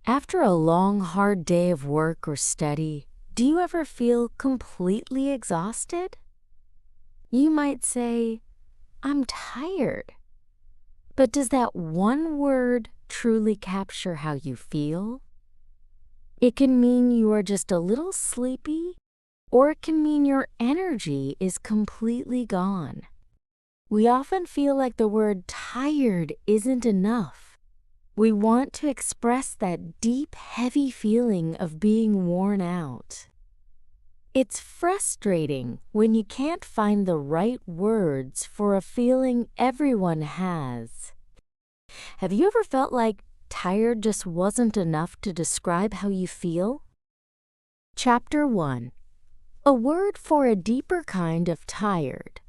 After a long, hard day of work or study, do you ever feel completely exhausted? You might say, "I'm tired." But does that one word truly capture how you feel? It can mean you are just a little sleepy, or it can mean your energy is completely gone. We often feel like the word tired isn't enough. We want to express that deep, heavy feeling of being worn out. It's frustrating when you can't find the right words for a feeling everyone has. Have you ever felt like tired just wasn't enough to describe how you feel? Chapter 1. A word for a deeper kind of tired.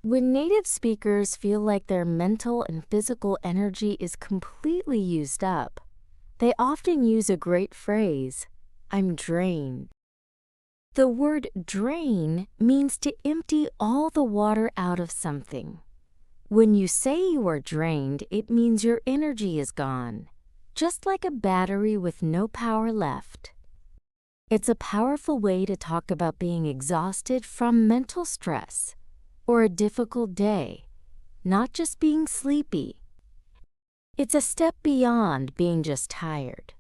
When native speakers feel like their mental and physical energy is completely used up, they often use a great phrase, "I'm drained." The word drain means to empty all the water out of something. When you say you are drained, it means your energy is gone, just like a battery with no power left. It's a powerful way to talk about being exhausted from mental stress or a difficult day, not just being sleepy. It's a step beyond being just tired.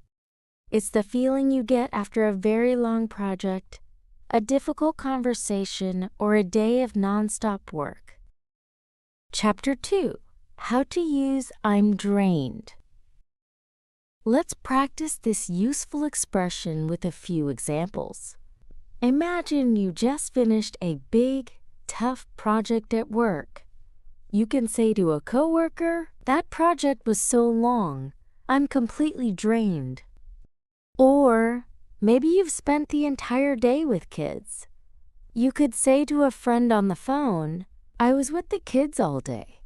It's the feeling you get after a very long project, a difficult conversation, or a day of nonstop work. Chapter 2. How to use "I'm drained." Let's practice this useful expression with a few examples. Imagine you just finished a big, tough project at work. You can say to a coworker, "That project was so long, I'm completely drained." Or maybe you've spent the entire day with kids. You could say to a friend on the phone, "I was with the kids all day.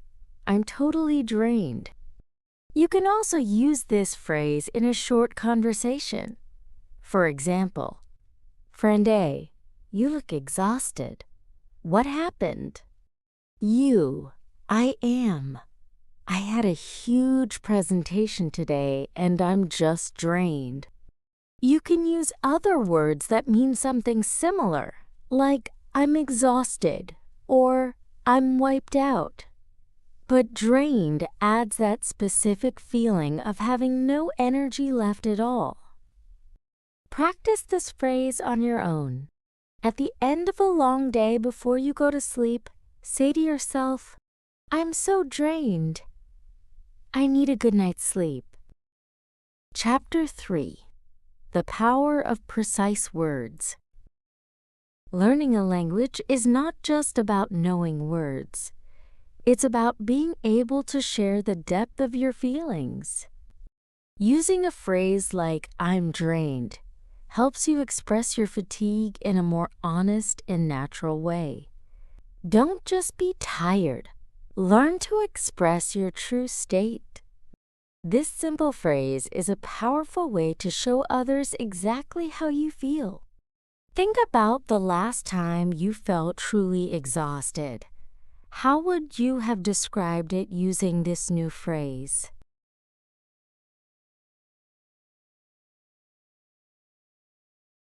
I'm totally drained." You can also use this phrase in a short conversation. For example, "Friend A, you look exhausted. What happened?" "I am. I had a huge presentation today and I'm just drained." You can use other words that mean something similar, like "I'm exhausted" or "I'm wiped out." But drained adds that specific feeling of having no energy left at all. Practice this phrase on your own. At the end of a long day before you go to sleep, say to yourself, "I'm so drained. I need a good night's sleep." Chapter 3. The power of precise words. Learning a language is not just about knowing words. It's about being able to share the depth of your feelings. Using a phrase like "I'm drained" helps you express your fatigue in a more honest and natural way. Don't just be tired. Learn to express your true state. This simple phrase is a powerful way to show others exactly how you feel. Think about the last time you felt truly exhausted. How would you have described it using this new phrase?